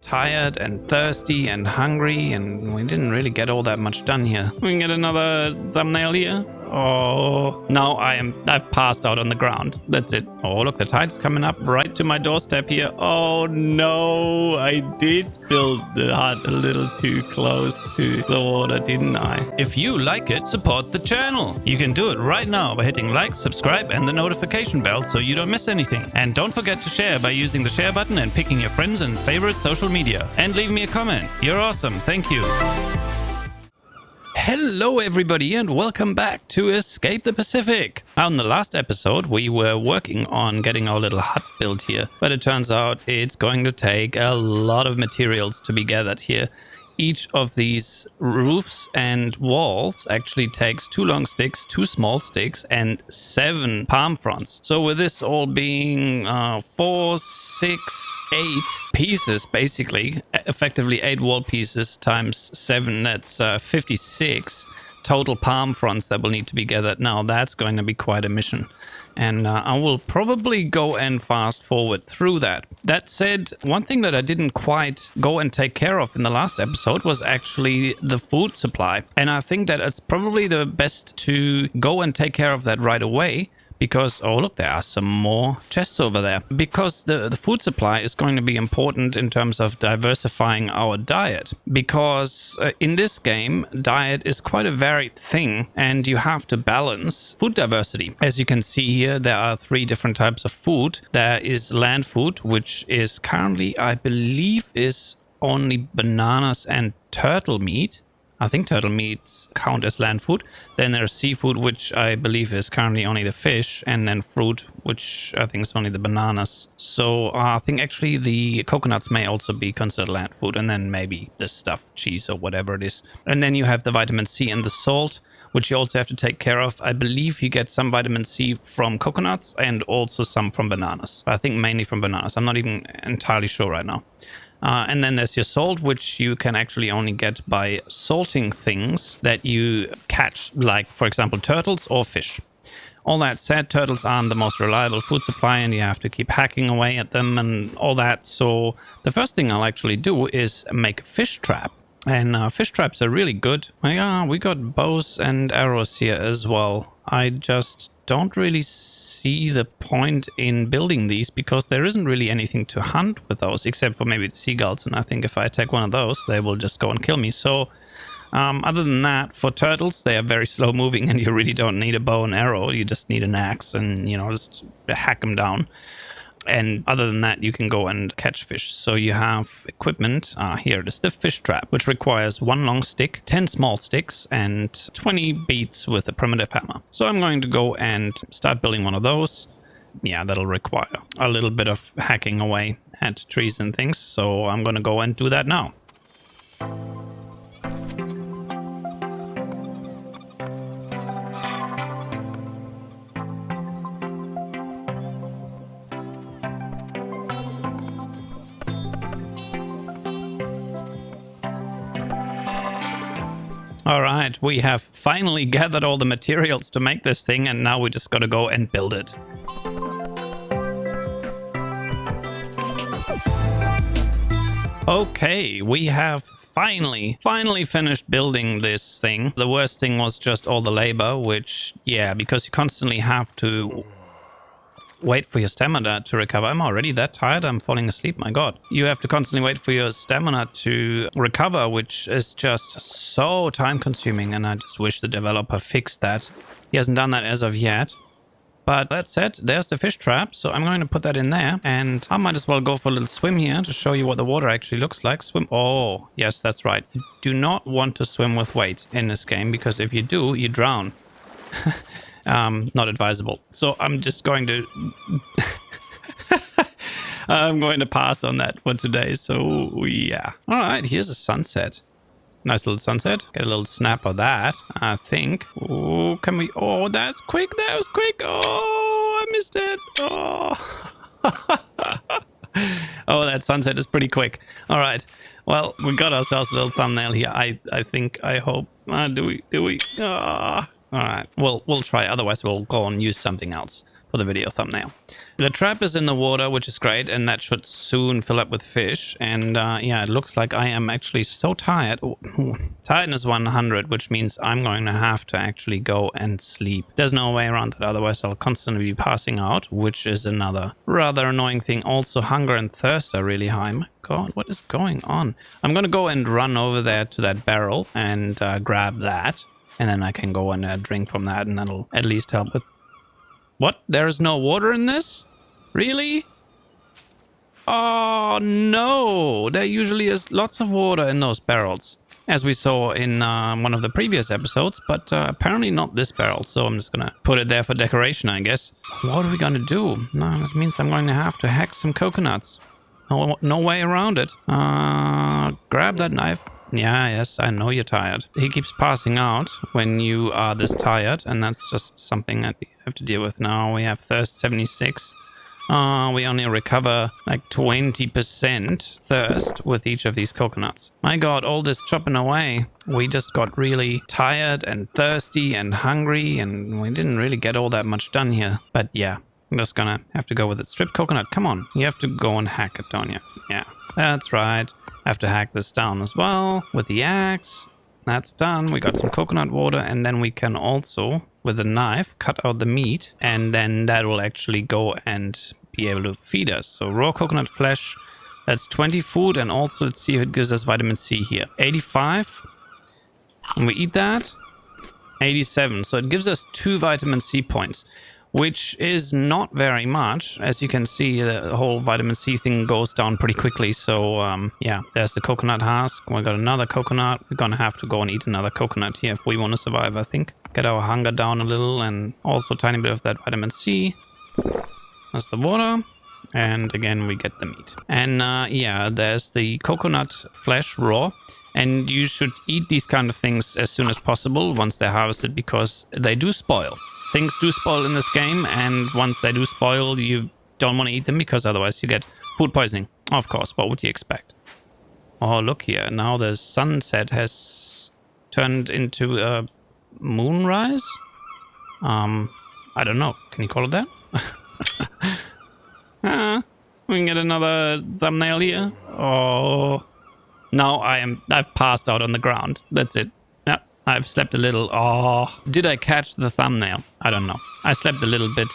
tired and thirsty and hungry, and we didn't really get all that much done here. We can get another thumbnail here. Oh, now I've passed out on the ground. That's it. Oh, look, the tide's coming up right to my doorstep here. Oh no, I did build the hut a little too close to the water, didn't I? If you like it, support the channel. You can do it right now by hitting like, subscribe, and the notification bell so you don't miss anything. And don't forget to share by using the share button and picking your friends and favorite social media. And leave me a comment. You're awesome. Thank you. Hello everybody and welcome back to Escape the Pacific. On the last episode we were working on getting our little hut built here, but it turns out it's going to take a lot of materials to be gathered here. Each of these roofs and walls actually takes 2 long sticks, 2 small sticks, and 7 palm fronds. So with this all being 4, 6, 8 pieces, basically, effectively 8 wall pieces times 7, that's 56 total palm fronds that will need to be gathered. Now that's going to be quite a mission. And I will probably go and fast forward through that. That said, one thing that I didn't quite go and take care of in the last episode was actually the food supply. And I think that it's probably the best to go and take care of that right away. Because, oh look, there are some more chests over there. Because the food supply is going to be important in terms of diversifying our diet. Because in this game, diet is quite a varied thing and you have to balance food diversity. As you can see here, there are 3 different types of food. There is land food, which is currently, I believe, is only bananas and turtle meat. I think turtle meats count as land food. Then there's seafood, which I believe is currently only the fish. And then fruit, which I think is only the bananas. So I think actually the coconuts may also be considered land food. And then maybe the stuff, cheese or whatever it is. And then you have the vitamin C and the salt, which you also have to take care of. I believe you get some vitamin C from coconuts and also some from bananas. I think mainly from bananas. I'm not even entirely sure right now. And then there's your salt, which you can actually only get by salting things that you catch, like, for example, turtles or fish. All that said, turtles aren't the most reliable food supply and you have to keep hacking away at them and all that. So the first thing I'll actually do is make a fish trap. And fish traps are really good. Yeah, we got bows and arrows here as well. I just don't really see the point in building these because there isn't really anything to hunt with those except for maybe the seagulls. And I think if I attack one of those, they will just go and kill me. So other than that, for turtles, they are very slow moving and you really don't need a bow and arrow. You just need an axe and, you know, just hack them down. And other than that, you can go and catch fish. So you have equipment. Here it is, the fish trap, which requires 1 long stick, 10 small sticks, and 20 beads with a primitive hammer. So I'm going to go and start building one of those. Yeah, that'll require a little bit of hacking away at trees and things. So I'm going to go and do that now. All right, we have finally gathered all the materials to make this thing, and now we just got to go and build it. Okay, we have finally finished building this thing. The worst thing was just all the labor, which, yeah, because you constantly have to wait for your stamina to recover. I'm already that tired. I'm falling asleep. My God. You have to constantly wait for your stamina to recover, which is just so time consuming. And I just wish the developer fixed that. He hasn't done that as of yet. But that said, there's the fish trap. So I'm going to put that in there. And I might as well go for a little swim here to show you what the water actually looks like. Swim. Oh, yes, that's right. You do not want to swim with weight in this game, because if you do, you drown. Not advisable. So I'm just going to I'm going to pass on that for today. So yeah. All right, here's a sunset. Nice little sunset. Get a little snap of that, I think. Oh, can we? Oh, that's quick. That was quick. Oh, I missed it. Oh. Oh, that sunset is pretty quick. All right. Well, we got ourselves a little thumbnail here. I think, I hope. Do we? All right, we'll try. Otherwise, we'll go and use something else. for the video thumbnail. The trap is in the water, which is great, and that should soon fill up with fish. And yeah, it looks like I am actually so tired. Tiredness 100, which means I'm going to have to actually go and sleep. There's no way around that, otherwise I'll constantly be passing out, which is another rather annoying thing. Also, hunger and thirst are really high. My God, what is going on? I'm going to go and run over there to that barrel and grab that. And then I can go and drink from that, and that'll at least help with... What? There is no water in this? Really? Oh, no. There usually is lots of water in those barrels, as we saw in one of the previous episodes, but apparently not this barrel. So I'm just going to put it there for decoration, I guess. What are we going to do? No, this means I'm going to have to hack some coconuts. No way around it. Grab that knife. Yeah, yes, I know you're tired. He keeps passing out when you are this tired, and that's just something that we have to deal with now. We have thirst 76. We only recover like 20% thirst with each of these coconuts. My God, all this chopping away. We just got really tired and thirsty and hungry, and we didn't really get all that much done here. But yeah, I'm just gonna have to go with it. Stripped coconut, come on. You have to go and hack it, don't you? Yeah, that's right. I have to hack this down as well with the axe. That's done. We got some coconut water, and then we can also, with a knife, cut out the meat, and then that will actually go and be able to feed us. So raw coconut flesh, that's 20 food, and also let's see if it gives us vitamin C here. 85, and we eat that. 87, so it gives us 2 vitamin C points, which is not very much. As you can see, the whole vitamin C thing goes down pretty quickly. So yeah, there's the coconut husk. We got another coconut. We're gonna have to go and eat another coconut here if we want to survive, I think. Get our hunger down a little, and also a tiny bit of that vitamin C. That's the water. And again, we get the meat. And yeah, there's the coconut flesh raw. And you should eat these kind of things as soon as possible once they're harvested, because they do spoil. Things do spoil in this game, and once they do spoil, you don't want to eat them, because otherwise you get food poisoning. Of course, what would you expect? Oh, look here. Now the sunset has turned into a moonrise? I don't know. Can you call it that? We can get another thumbnail here. Oh. No, I've passed out on the ground. That's it. I've slept a little. Oh, did I catch the thumbnail? I don't know. I slept a little bit.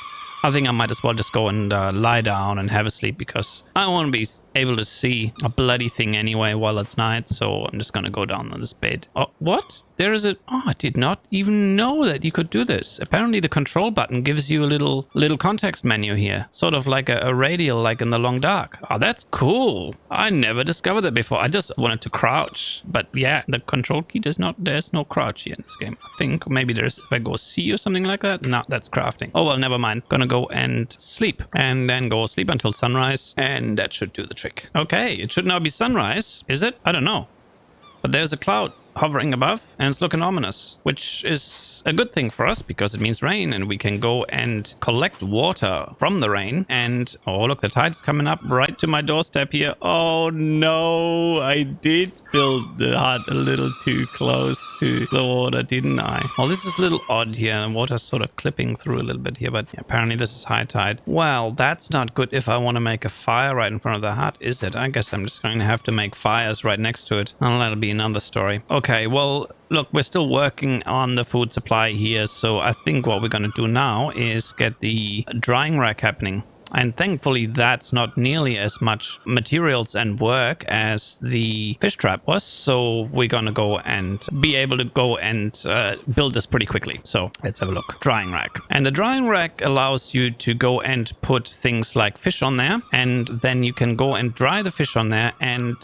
I think I might as well just go and lie down and have a sleep, because I won't be able to see a bloody thing anyway while it's night. So I'm just going to go down on this bed. Oh, what? There is a... Oh, I did not even know that you could do this. Apparently the control button gives you a little context menu here. Sort of like a radial, like in the Long Dark. Oh, that's cool. I never discovered that before. I just wanted to crouch. But yeah, the control key does not... There's no crouch here in this game. I think maybe there's... If I go C or something like that. No, that's crafting. Oh, well, never mind. Gonna go and sleep. And then go sleep until sunrise. And that should do the trick. Okay, it should now be sunrise. Is it? I don't know. But there's a cloud hovering above, and it's looking ominous, which is a good thing for us because it means rain, and we can go and collect water from the rain. And oh, look, the tide's coming up right to my doorstep here. Oh no, I did build the hut a little too close to the water, didn't I? Well, this is a little odd here, and water's sort of clipping through a little bit here, but apparently this is high tide. Well, that's not good if I want to make a fire right in front of the hut, is it? I guess I'm just going to have to make fires right next to it, and that'll be another story. Okay, well, look, we're still working on the food supply here, so I think what we're going to do now is get the drying rack happening. And thankfully, that's not nearly as much materials and work as the fish trap was. So we're going to go and be able to go and build this pretty quickly. So let's have a look. Drying rack. And the drying rack allows you to go and put things like fish on there. And then you can go and dry the fish on there. And,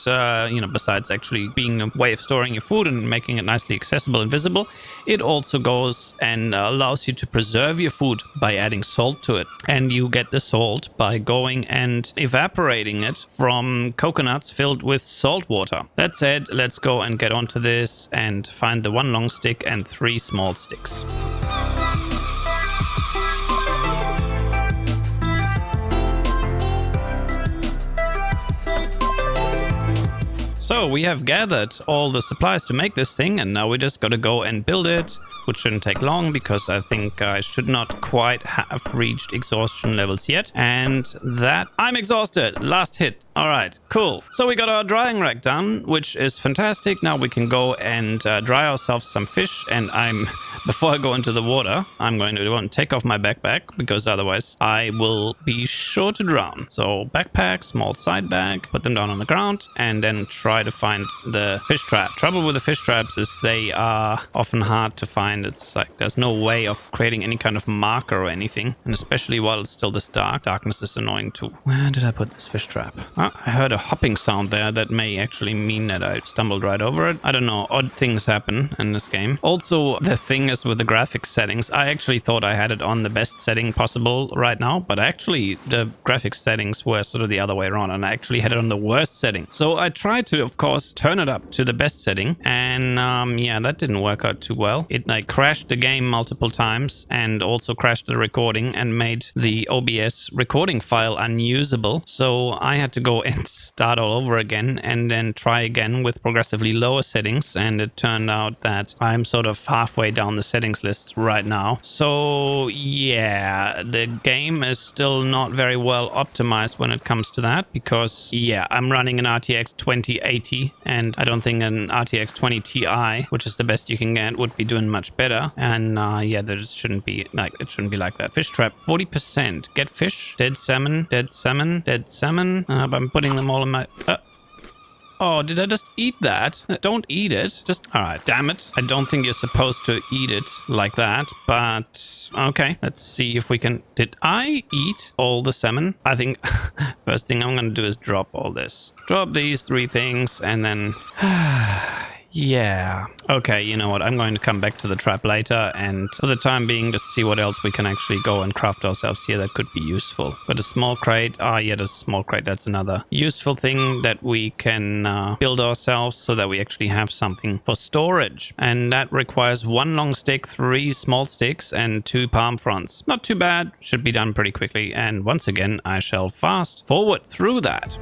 besides actually being a way of storing your food and making it nicely accessible and visible, it also goes and allows you to preserve your food by adding salt to it. And you get the salt by going and evaporating it from coconuts filled with salt water. That said, let's go and get onto this and find the 1 long stick and 3 small sticks. So we have gathered all the supplies to make this thing, and now we just gotta go and build it, which shouldn't take long because I think I should not quite have reached exhaustion levels yet. And that I'm exhausted. Last hit. All right, cool. So we got our drying rack done, which is fantastic. Now we can go and dry ourselves some fish. And before I go into the water, I'm going to go and take off my backpack because otherwise I will be sure to drown. So backpack, small side bag, put them down on the ground, and then try to find the fish trap. Trouble with the fish traps is they are often hard to find. It's like there's no way of creating any kind of marker or anything, and especially while it's still this dark. Darkness is annoying too. Where did I put this fish trap? I heard a hopping sound there that may actually mean that I stumbled right over it. I don't know, odd things happen in this game. Also, the thing is with the graphics settings, I actually thought I had it on the best setting possible right now, but actually the graphics settings were sort of the other way around, and I actually had it on the worst setting. So I tried to, of course, turn it up to the best setting, and yeah, that didn't work out too well. It like crashed the game multiple times and also crashed the recording and made the OBS recording file unusable. So I had to go and start all over again and then try again with progressively lower settings, and it turned out that I'm sort of halfway down the settings list right now. So yeah, the game is still not very well optimized when it comes to that because yeah, I'm running an RTX 2080 and I don't think an RTX 20 Ti, which is the best you can get, would be doing much better. And yeah, there shouldn't be like like that. Fish trap 40%. Get fish, dead salmon, dead salmon, dead salmon. I'm putting them all in my oh, did I just eat that? Don't eat it. Just, all right, damn it. I don't think you're supposed to eat it like that, but okay. Let's see if we can, did I eat all the salmon? I think first thing I'm going to do is drop all this. Drop these 3 things and then yeah. Okay, you know what? I'm going to come back to the trap later and for the time being just see what else we can actually go and craft ourselves here that could be useful. But a small crate, yeah, the small crate, that's another useful thing that we can build ourselves so that we actually have something for storage. And that requires 1 long stick, 3 small sticks and 2 palm fronds. Not too bad, should be done pretty quickly. And once again, I shall fast forward through that.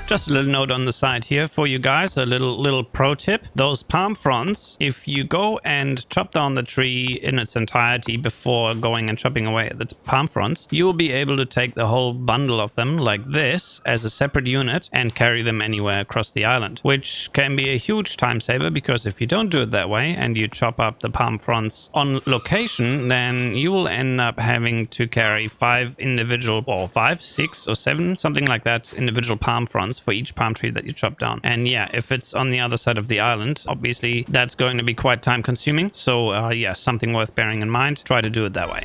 Just a little note on the side here for you guys, a little pro tip. Those palm fronds, if you go and chop down the tree in its entirety before going and chopping away at the palm fronds, you will be able to take the whole bundle of them like this as a separate unit and carry them anywhere across the island, which can be a huge time saver because if you don't do it that way and you chop up the palm fronds on location, then you will end up having to carry 5 individual, or 5, 6 or 7, something like that, individual palm fronds for each palm tree that you chop down. And yeah, if it's on the other side of the island, obviously that's going to be quite time consuming. So yeah, something worth bearing in mind. Try to do it that way.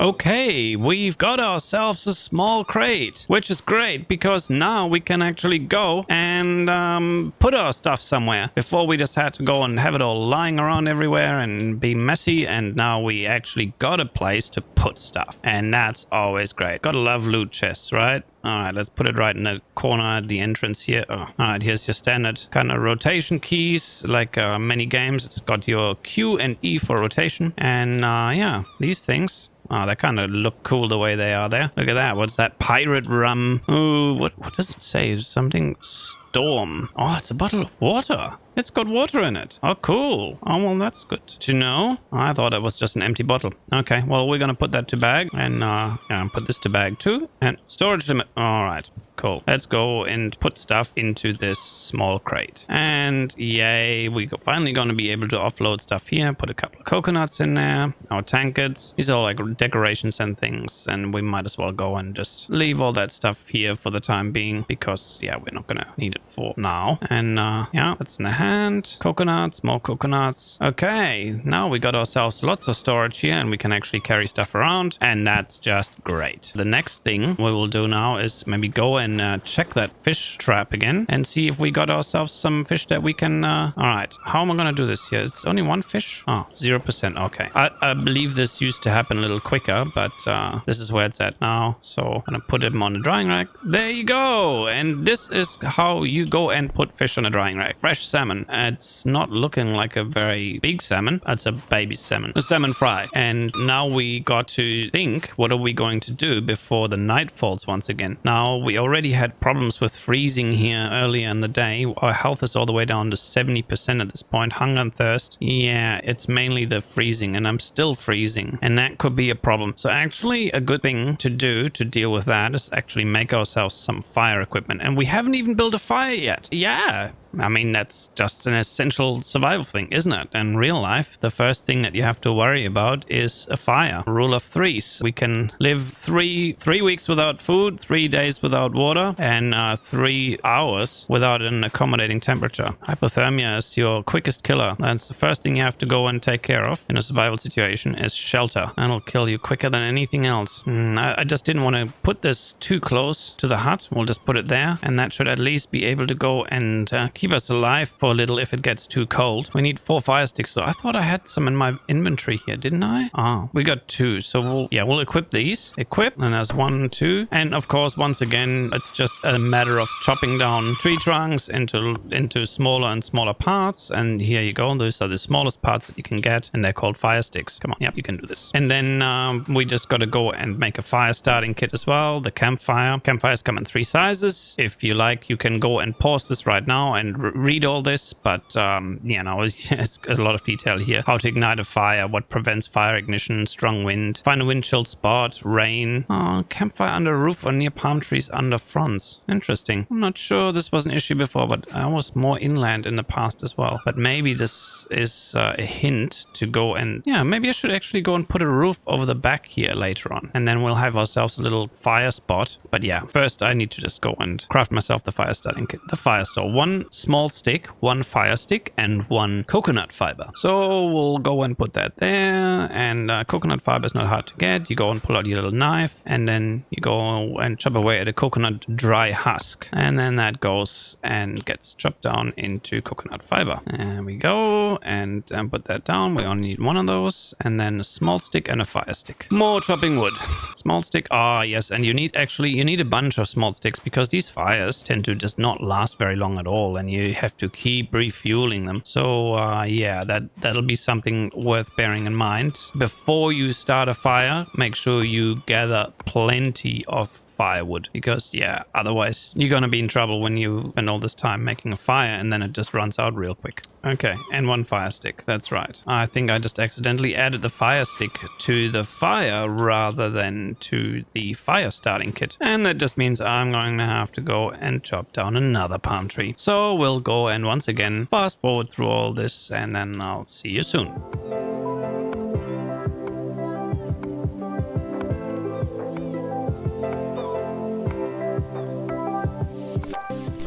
Okay, we've got ourselves a small crate, which is great because now we can actually go and put our stuff somewhere. Before we just had to go and have it all lying around everywhere and be messy, and now we actually got a place to put stuff, and that's always great. Gotta love loot chests, right? All right, let's put it right in the corner at the entrance here. Oh, all right, here's your standard kind of rotation keys, like many games. It's got your Q and E for rotation, and yeah, these things. Oh, they kind of look cool the way they are there. Look at that. What's that? Pirate rum. Oh, what does it say? Something storm. Oh, it's a bottle of water. It's got water in it. Oh, cool. Oh, well, that's good to know. I thought it was just an empty bottle. Okay, well, we're going to put that to bag and yeah, put this to bag too. And storage limit. All right. Cool. Let's go and put stuff into this small crate. And yay, we're finally going to be able to offload stuff here. Put a couple of coconuts in there. Our tankards. These are all like decorations and things. And we might as well go and just leave all that stuff here for the time being. Because, yeah, we're not going to need it for now. And yeah, that's in the hand. Coconuts, more coconuts. Okay, now we got ourselves lots of storage here. And we can actually carry stuff around. And that's just great. The next thing we will do now is maybe go and and check that fish trap again and see if we got ourselves some fish that we can... All right, how am I going to do this here? It's only one fish? Oh, 0%. Okay. I believe this used to happen a little quicker, but this is where it's at now. So I'm going to put him on the drying rack. There you go. And this is how you go and put fish on a drying rack. Fresh salmon. It's not looking like a very big salmon. It's a baby salmon. A salmon fry. And now we got to think, what are we going to do before the night falls once again? Now, we already had problems with freezing here earlier in the day. Our health is all the way down to 70% at this point. Hunger and thirst. Yeah, it's mainly the freezing, and I'm still freezing. And that could be a problem. So actually, a good thing to do to deal with that is actually make ourselves some fire equipment. And we haven't even built a fire yet. Yeah. I mean, that's just an essential survival thing, isn't it? In real life, the first thing that you have to worry about is a fire. Rule of threes. We can live three weeks without food, 3 days without water, and 3 hours without an accommodating temperature. Hypothermia is your quickest killer. That's the first thing you have to go and take care of in a survival situation is shelter. That'll kill you quicker than anything else. I just didn't want to put this too close to the hut. We'll just put it there, and that should at least be able to go and keep us alive for a little if it gets too cold. We need 4 fire sticks, so I thought I had some in my inventory here, didn't I? Oh, we got 2, so we'll equip these. Equip, and there's 1, 2, and of course, once again, it's just a matter of chopping down tree trunks into smaller and smaller parts, and here you go. Those are the smallest parts that you can get, and they're called fire sticks. Come on, yep, you can do this. And then we just got to go and make a fire starting kit as well, the campfire. Campfires come in 3 sizes. If you like, you can go and pause this right now and read all this, but it's a lot of detail here. How to ignite a fire, what prevents fire ignition, strong wind, find a wind chill spot, rain. Oh, campfire under a roof or near palm trees under fronts. Interesting. I'm not sure this was an issue before, but I was more inland in the past as well. But maybe this is a hint to go and... Yeah, maybe I should actually go and put a roof over the back here later on. And then we'll have ourselves a little fire spot. But yeah, first I need to just go and craft myself the fire starting kit. The fire store. 1 small stick, 1 fire stick, and 1 coconut fiber. So we'll go and put that there. And coconut fiber is not hard to get. You go and pull out your little knife, and then you go and chop away at a coconut dry husk. And then that goes and gets chopped down into coconut fiber. There we go. And put that down. We only need 1 of those. And then a small stick and a fire stick. More chopping wood. Small stick. Ah, yes. And you need a bunch of small sticks because these fires tend to just not last very long at all. And you have to keep refueling them. So yeah, that'll be something worth bearing in mind. Before you start a fire, make sure you gather plenty of firewood, because yeah, otherwise you're gonna be in trouble when you spend all this time making a fire and then it just runs out real quick. Okay, and 1 fire stick, that's right. I think I just accidentally added the fire stick to the fire rather than to the fire starting kit, and that just means I'm going to have to go and chop down another palm tree. So we'll go and once again fast forward through all this, and then I'll see you soon.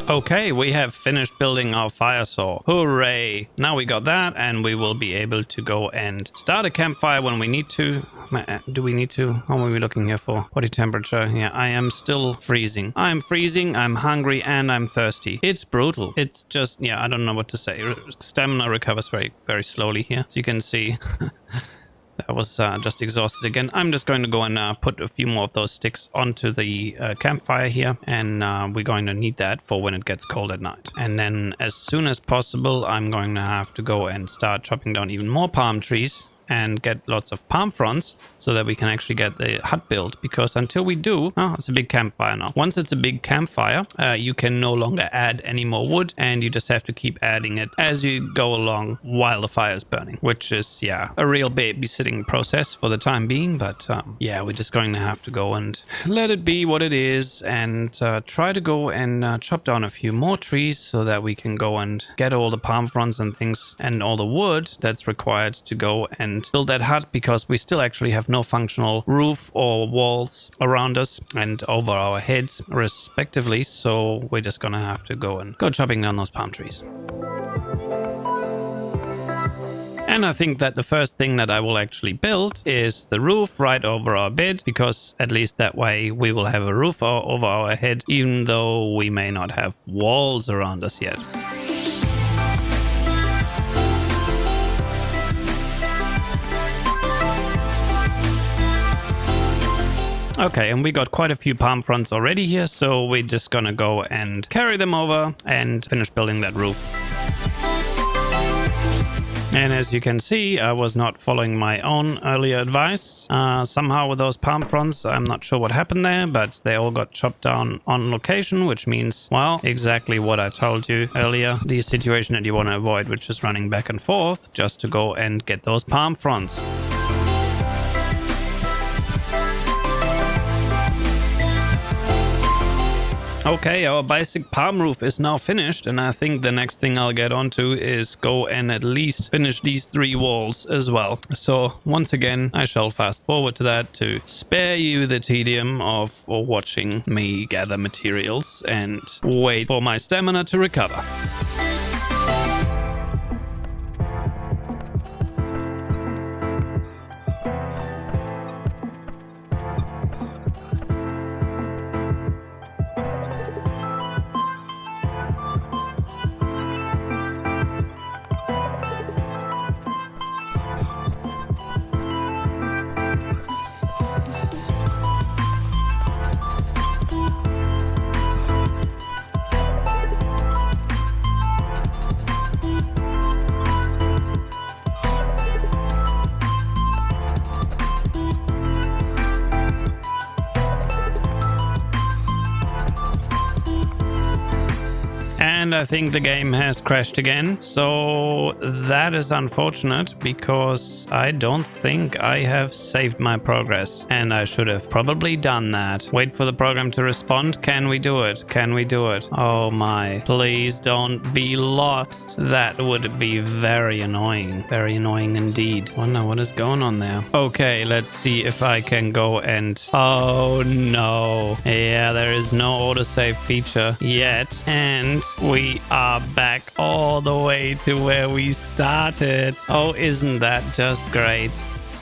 Okay, we have finished building our fire saw. Hooray! Now we got that, and we will be able to go and start a campfire when we need to. Do we need to? What are we looking here for? Body temperature. Yeah, I am still freezing. I'm freezing, I'm hungry, and I'm thirsty. It's brutal. It's just, yeah, I don't know what to say. Stamina recovers very, very slowly here. So you can see... I was just exhausted again. I'm just going to go and put a few more of those sticks onto the campfire here. And we're going to need that for when it gets cold at night. And then as soon as possible, I'm going to have to go and start chopping down even more palm trees and get lots of palm fronds so that we can actually get the hut built, because until we do, it's a big campfire now. Once it's a big campfire, you can no longer add any more wood, and you just have to keep adding it as you go along while the fire is burning, which is, yeah, a real babysitting process for the time being. But yeah, we're just going to have to go and let it be what it is, and try to go and chop down a few more trees so that we can go and get all the palm fronds and things and all the wood that's required to go and build that hut, because we still actually have no functional roof or walls around us and over our heads respectively. So we're just gonna have to go chopping down those palm trees. And I think that the first thing that I will actually build is the roof right over our bed, because at least that way we will have a roof over our head, even though we may not have walls around us yet. Okay, and we got quite a few palm fronds already here, so we're just gonna go and carry them over and finish building that roof. And as you can see, I was not following my own earlier advice. Somehow with those palm fronds, I'm not sure what happened there, but they all got chopped down on location, which means, well, exactly what I told you earlier. The situation that you want to avoid, which is running back and forth just to go and get those palm fronds. Okay, our basic palm roof is now finished, and I think the next thing I'll get onto is go and at least finish these 3 walls as well. So once again, I shall fast forward to that to spare you the tedium of watching me gather materials and wait for my stamina to recover. And I think the game has crashed again, so that is unfortunate because I don't think I have saved my progress, and I should have probably done that. Wait for the program to respond. Can we do it? Can we do it? Oh my, please don't be lost. That would be very annoying. Very annoying indeed. Wonder what is going on there. Okay, let's see if I can go and... Oh no. Yeah, there is no autosave feature yet, and we are back all the way to where we started. Oh, isn't that just great?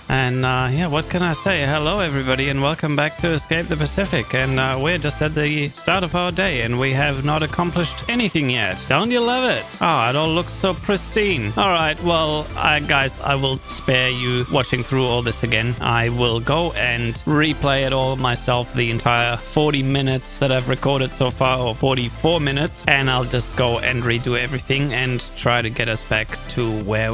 And yeah, what can I say? Hello, everybody, and welcome back to Escape the Pacific. And we're just at the start of our day, and we have not accomplished anything yet. Don't you love it? Oh, it all looks so pristine. All right, well, guys, I will spare you watching through all this again. I will go and replay it all myself, the entire 40 minutes that I've recorded so far, or 44 minutes. And I'll just go and redo everything and try to get us back to where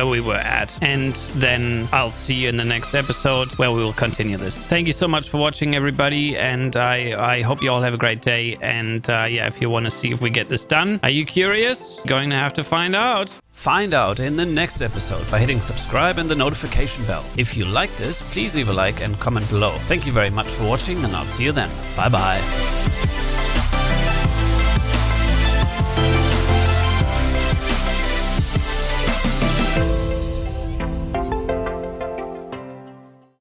we were at. And then I'll see you in the next episode where we will continue this. Thank you so much for watching, everybody, and I hope you all have a great day. And yeah, if you want to see if we get this done, are you curious? Going to have to find out. Find out in the next episode by hitting subscribe and the notification bell. If you like this, please leave a like and comment below. Thank you very much for watching, and I'll see you then. Bye bye.